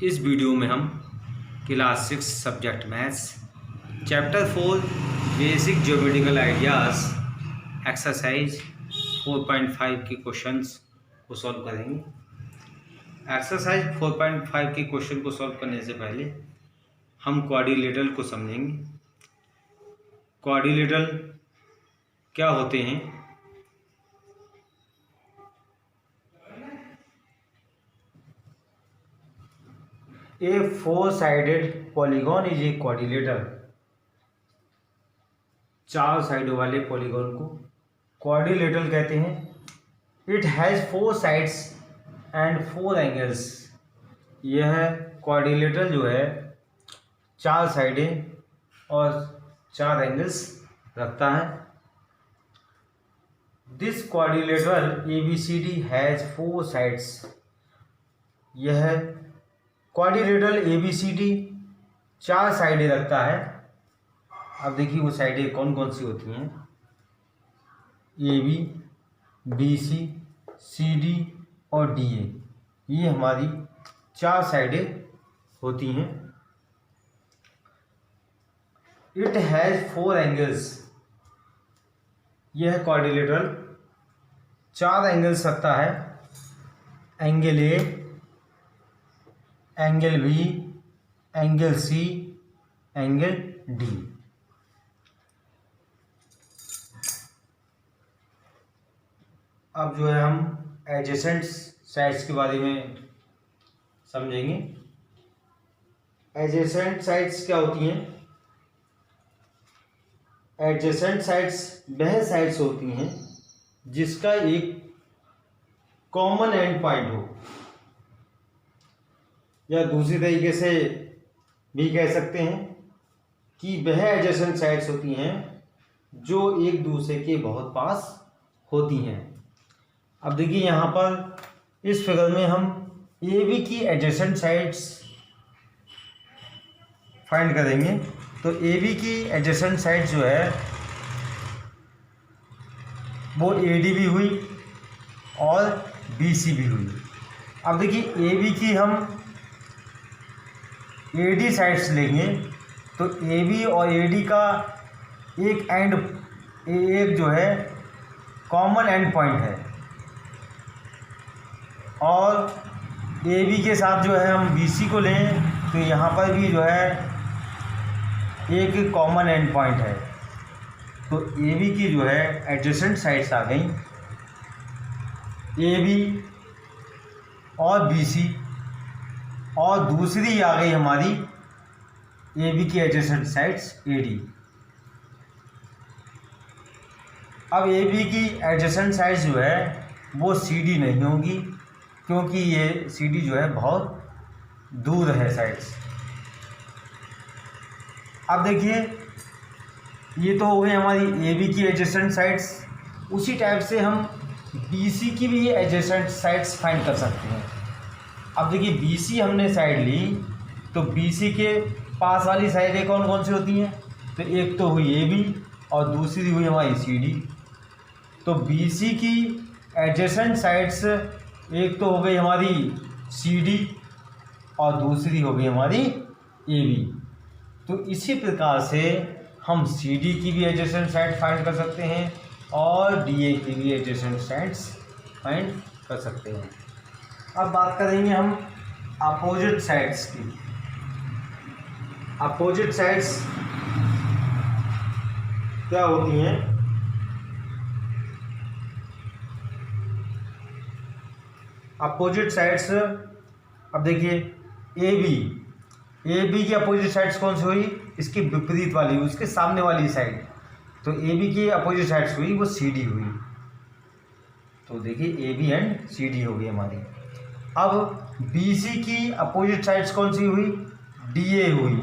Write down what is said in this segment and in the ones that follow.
इस वीडियो में हम class 6 subject maths chapter 4 basic geometrical ideas exercise 4.5 के क्वेश्चंस को सॉल्व करेंगे। एक्सरसाइज 4.5 के क्वेश्चन को सॉल्व करने से पहले हम क्वाड्रिलेटरल को समझेंगे। क्वाड्रिलेटरल क्या होते हैं? A four-sided polygon is a quadrilateral। चार साइडों वाले पॉलीगॉन को क्वाड्रिलेटरल कहते हैं। It has 4 sides and 4 angles. यह क्वाड्रिलेटरल जो है 4 साइडें और 4 एंगल्स रखता है। This quadrilateral ABCD has 4 sides. यह क्वाड्रिलेटरल ABCD 4 साइडें रखता है। अब देखिए वो साइडें कौन कौन सी होती हैं। AB, BC, CD और DA, ये हमारी 4 साइडें होती हैं। It has 4 angles. यह क्वाड्रिलेटरल 4 एंगल्स रखता है। Angle A, angle B, angle C, angle D। अब जो है हम एडजेसेंट साइड्स के बारे में समझेंगे। एडजेसेंट साइड्स क्या होती हैं? एडजेसेंट साइड्स वह साइड्स होती हैं जिसका एक कॉमन एंड पॉइंट हो, या दूसरी तरीके से भी कह सकते हैं कि वह एडजेसेंट साइड्स होती हैं जो एक दूसरे के बहुत पास होती हैं। अब देखिए यहाँ पर इस फिगर में हम AB की एडजेसेंट साइड्स फाइंड करेंगे। तो AB की एडजेसेंट साइड्स जो है वो AD भी हुई और BC भी हुई। अब देखिए AB की हम AD साइड्स लेंगे तो AB और AD का एक जो है कॉमन एंड पॉइंट है, और AB के साथ जो है हम BC को लें तो यहाँ पर भी जो है एक कॉमन एंड पॉइंट है। तो AB की जो है एडजेसेंट साइड्स आ गई AB और BC, और दूसरी आ गई हमारी AB की एडजेसेंट साइड्स AD। अब AB की एडजेसेंट साइड्स जो है वो CD नहीं होगी, क्योंकि ये CD जो है बहुत दूर है साइड्स। अब देखिए ये तो हो गई हमारी AB की एडजेसेंट साइड्स। उसी टाइप से हम BC की भी एडजेसेंट साइड्स फाइंड कर सकते हैं। अब देखिए BC हमने साइड ली तो BC के पास वाली साइडें कौन कौन सी होती हैं? तो एक तो हुई AB और दूसरी हुई हमारी CD। तो BC की एडजेसेंट साइड्स एक तो हो गई हमारी CD और दूसरी हो गई हमारी AB। तो इसी प्रकार से हम CD की भी एडजेसेंट साइड फाइंड कर सकते हैं और DA की भी एडजेसेंट साइड्स फाइंड कर सकते हैं। अब बात करेंगे हम अपोजिट साइड्स की। अपोजिट साइड्स क्या होती हैं? अपोजिट साइड्स, अब देखिए AB की अपोजिट साइड्स कौन सी हुई? इसकी विपरीत वाली, उसके सामने वाली साइड। तो AB की अपोजिट साइड्स हुई वो CD हुई। तो देखिए AB एंड CD हो गई हमारी। अब BC की अपोजिट साइड्स कौन सी हुई? DA हुई,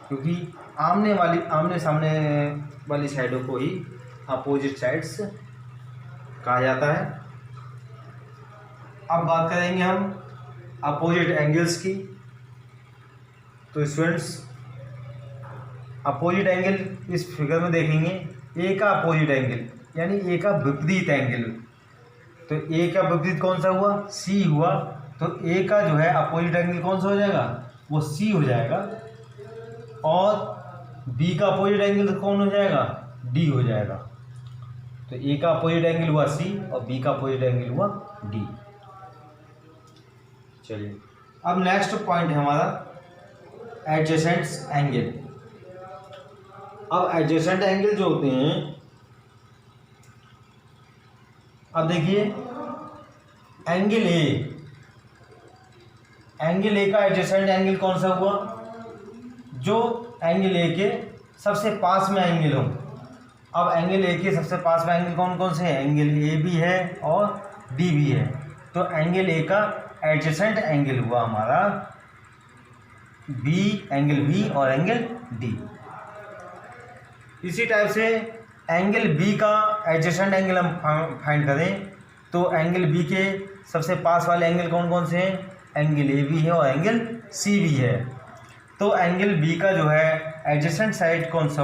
क्योंकि आमने सामने वाली साइडों को ही अपोजिट साइड्स कहा जाता है। अब बात करेंगे हम अपोजिट एंगल्स की। तो स्टूडेंट्स अपोजिट एंगल इस फिगर में देखेंगे, A का अपोजिट एंगल यानी A का विपरीत एंगल। तो A का विपरीत कौन सा हुआ? C हुआ। तो ए का जो है अपोजिट एंगल कौन सा हो जाएगा, वो सी हो जाएगा, और बी का अपोजिट एंगल कौन हो जाएगा, डी हो जाएगा। तो ए का अपोजिट एंगल हुआ सी और बी का अपोजिट एंगल हुआ डी। चलिए अब नेक्स्ट पॉइंट है हमारा एडजेसेंट एंगल। अब एडजेसेंट एंगल जो होते हैं, अब देखिए एंगल ए का एडजेसेंट एंगल कौन सा हुआ, जो एंगल ए के सबसे पास में एंगल हो। अब एंगल ए के सबसे पास में एंगल कौन कौन से हैं, एंगल ए भी है और डी भी है। तो एंगल ए का एडजेसेंट एंगल हुआ हमारा बी, एंगल बी और एंगल डी। इसी टाइप से एंगल बी का एडजेसेंट एंगल हम फाइंड करें तो एंगल बी के सबसे पास वाले एंगल कौन कौन से हैं, एंगल ए भी है और एंगल सी भी है। तो एंगल बी का जो है एडजेसेंट साइड कौन सा,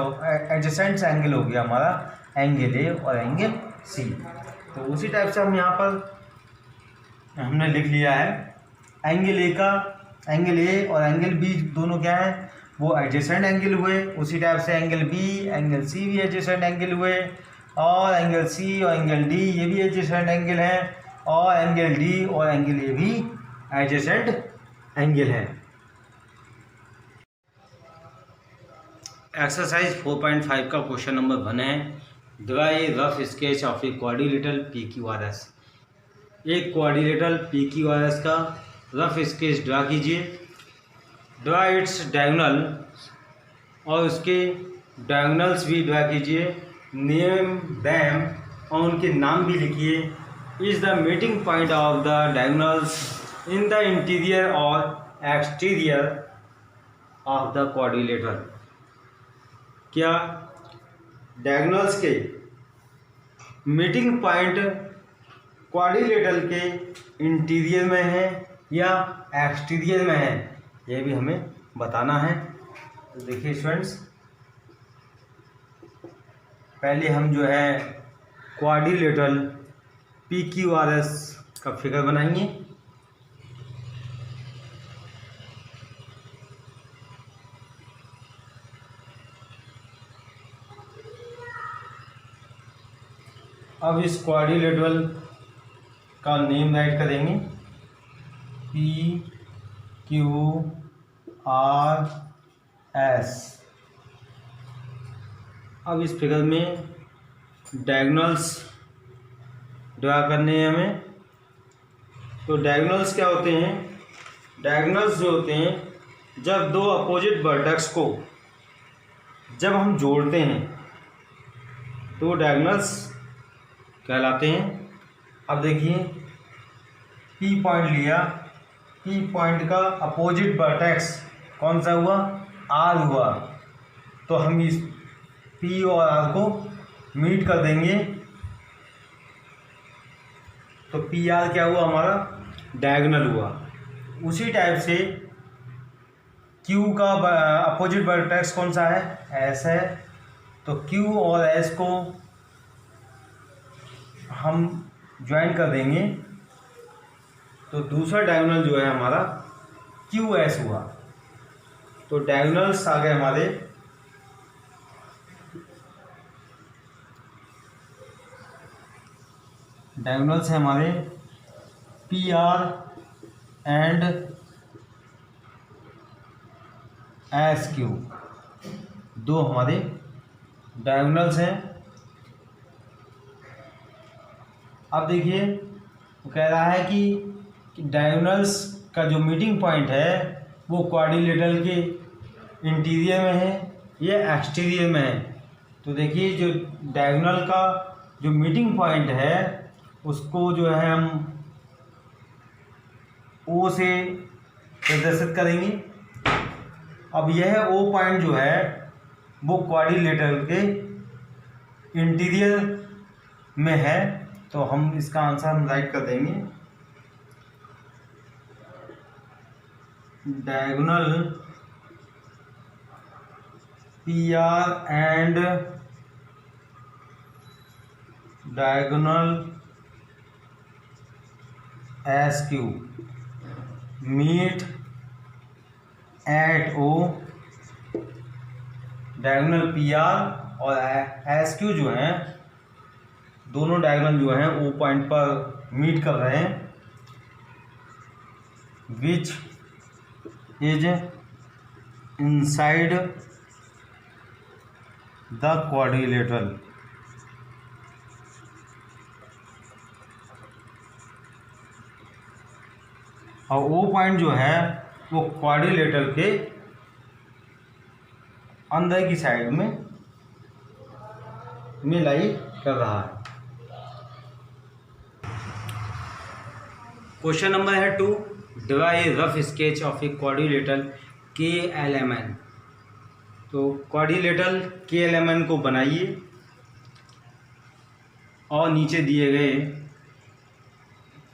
एडजेसेंट एंगल हो गया हमारा एंगल ए और एंगल सी। तो उसी टाइप से हम यहाँ पर हमने लिख लिया है एंगल ए और एंगल बी दोनों क्या है, वो एडजेसेंट एंगल हुए। उसी टाइप से एंगल बी, एंगल सी भी एडजेसेंट एंगल हुए, और एंगल सी और एंगल डी ये भी एडजेसेंट एंगल है, और एंगल डी और एंगल ए भी एडजेसेंट एंगल है। एक्सरसाइज 4.5 का क्वेश्चन नंबर 1 है, draw a rough sketch of a quadrilateral PQRS। एक क्वाड्रिलेटरल PQRS का रफ स्केच ड्रा कीजिए। ड्रा इट्स डायगोनल, और उसके डायगोनल्स भी ड्रा कीजिए। नेम दैम, और उनके नाम भी लिखिए। Is the meeting point of the diagonals in the interior और एक्सटीरियर ऑफ द क्वाड्रिलेटरल। क्या डायगोनल्स के मीटिंग पॉइंट क्वाड्रिलेटरल के इंटीरियर में है या एक्सटीरियर में है, ये भी हमें बताना है। तो देखिए स्टूडेंट्स, पहले हम जो है क्वाड्रिलेटरल PQRS का फिगर बनाएंगे। अब इस क्वाड्रिलेटरल का नेम राइट करेंगे PQRS। अब इस फिगर में डायगोनल्स ड्रा करने हैं हमें। तो डायगोनल्स क्या होते हैं, डायगोनल्स जो होते हैं, जब दो अपोजिट वर्टेक्स को जब हम जोड़ते हैं तो डायगोनल्स कहलाते हैं। अब देखिए P पॉइंट लिया, P पॉइंट का अपोजिट वर्टेक्स कौन सा हुआ, R हुआ। तो हम इस P और R को मीट कर देंगे। तो PR क्या हुआ, हमारा डायगोनल हुआ। उसी टाइप से Q का अपोजिट वर्टेक्स कौन सा है, S है। तो Q और S को हम ज्वाइन कर देंगे तो दूसरा डायगोनल जो है हमारा QS हुआ। तो डायगोनल्स आ गए हमारे डायगोनल्स हैं हमारे PR एंड SQ, दो हमारे डायगोनल्स हैं। अब देखिए वो कह रहा है कि डायगोनल्स का जो मीटिंग पॉइंट है वो क्वाड्रिलेटरल के इंटीरियर में है या एक्सटीरियर में है। तो देखिए जो डायगोनल का जो मीटिंग पॉइंट है उसको जो है हम O से प्रदर्शित करेंगे। अब यह O पॉइंट जो है वो क्वाड्रिलेटरल के इंटीरियर में है, तो हम इसका आंसर हम राइट कर देंगे diagonal PR and diagonal SQ। Meet at O, diagonal P R और एस क्यू जो हैं दोनों डायगोनल जो हैं ओ पॉइंट पर मीट कर रहे हैं, which is inside the quadrilateral. और ओ पॉइंट जो है वो क्वाड्रिलेटरल के अंदर की साइड में लाई कर रहा है। क्वेश्चन नंबर है 2, draw a rough sketch of a quadrilateral K L M N. तो quadrilateral K L M N को बनाइए और नीचे दिए गए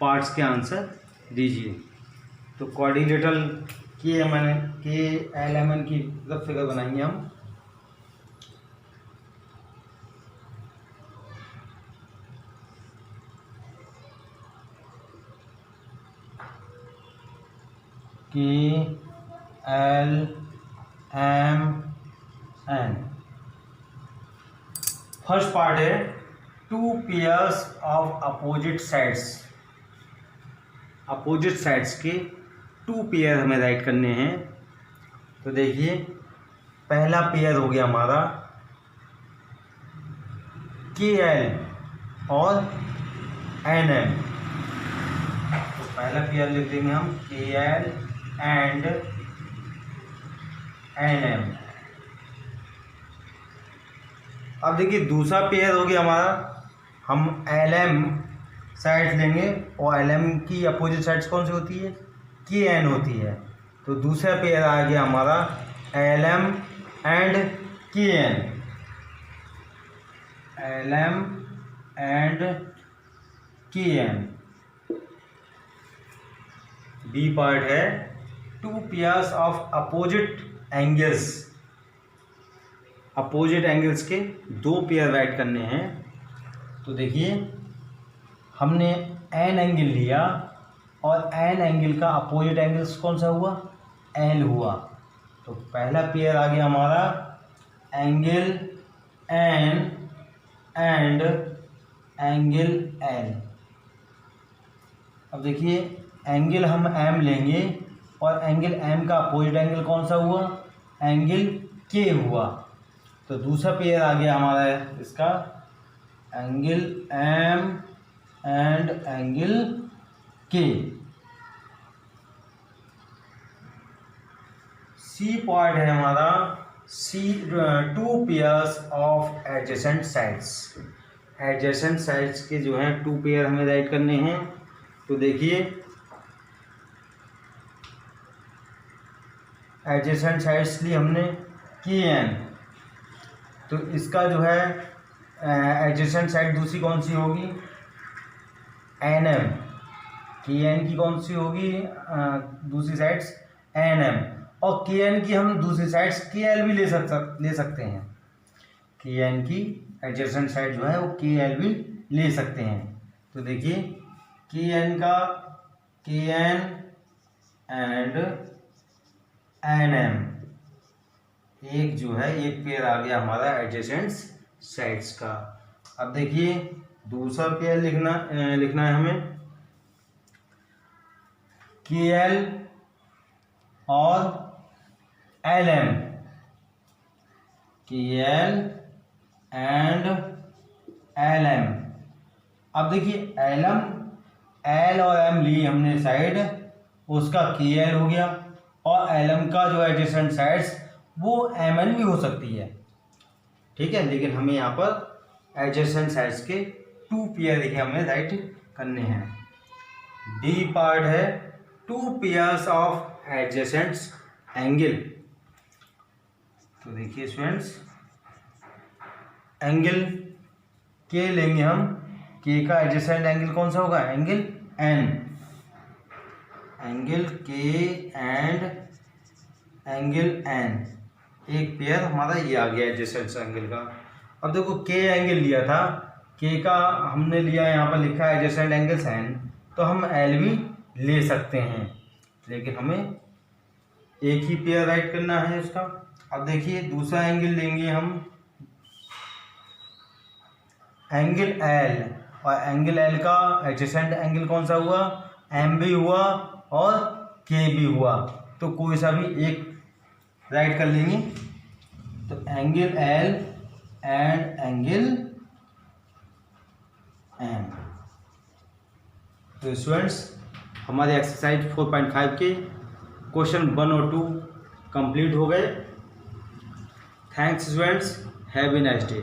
पार्ट्स के आंसर दीजिए। तो quadrilateral K L M N की रफ फिगर बनाएंगे हम। K L M N first part है 2 pairs of opposite sides. Opposite sides के 2 पेयर हमें राइट करने हैं। तो देखिए पहला पेयर हो गया हमारा के एल और एन एम। तो पहला पेयर लिख देंगे हम K L and N M. अब देखिए दूसरा पेयर हो गया हमारा, हम एल एम साइड लेंगे और एल एम की अपोजिट साइड्स कौन सी होती है, के एन होती है। तो दूसरा पेयर आ गया हमारा एल एम एंड के एन, एल एम एंड के एन। बी पार्ट है 2 pairs of opposite angles. Opposite angles के 2 पेयर राइट करने हैं। तो देखिए हमने एन एंगल लिया और एन एंगल का अपोजिट एंगल्स कौन सा हुआ, एल हुआ। तो पहला पेयर आ गया हमारा angle N and angle L. अब देखिए एंगल हम एम लेंगे और एंगल एम का अपोजिट एंगल कौन सा हुआ, एंगल के हुआ। तो दूसरा पेयर आ गया हमारा इसका एंगल एम एंड एंगल के। सी पार्ट है हमारा 2 pairs of adjacent sides. Adjacent sides के जो हैं 2 पेयर हमें राइट करने हैं। तो देखिए एडजेसेंट साइड्स ली हमने के एन, तो इसका जो है एडजेसेंट साइड दूसरी कौन सी होगी, एन एम। के एन की कौन सी होगी दूसरी साइड्स, एन एम। और के एन की हम दूसरी साइड्स के एल भी ले सकते हैं। के एन की एडजेसेंट साइड जो है वो के एल भी ले सकते हैं। तो देखिए के एन का के एन एंड एन एम एक जो है एक पेयर आ गया हमारा एडजेसेंट साइड्स का। अब देखिए दूसरा पेयर लिखना है हमें के एल और एल एम, के एल एंड एल एम। अब देखिए एल और एम ली हमने साइड, उसका के एल हो गया और एल एम का जो एडजेसेंट साइड्स वो एम एन भी हो सकती है, ठीक है। लेकिन हमें यहाँ पर एडजेसेंट साइड्स के 2 पेयर देखिए हमें राइट करने हैं। डी पार्ट है 2 पेयर्स ऑफ एडजेसेंट एंगल। तो देखिए स्टूडेंट्स एंगल के लेंगे हम, के का एडजेसेंट एंगल कौन सा होगा, एंगल एन। एंगल के एंड एंगल एन एक पेयर हमारा ये आ गया एडजेसेंट एंगल का। अब देखो के एंगल लिया था, के का हमने लिया यहाँ पर लिखा है एडजेसेंट एंगल्स एन, तो हम एल भी ले सकते हैं। लेकिन हमें एक ही पेयर राइट करना है उसका। अब देखिए दूसरा एंगल लेंगे हम, एंगल एल, और एंगल एल का एडजेसेंट एंगल कौन सा हुआ, एम भी हुआ और के भी हुआ, तो कोई सा भी एक राइट कर लेंगे। तो angle L and angle M. तो स्टूडेंट्स हमारे एक्सरसाइज 4.5 के क्वेश्चन 1 और 2 कंप्लीट हो गए। Thanks students, have a nice day.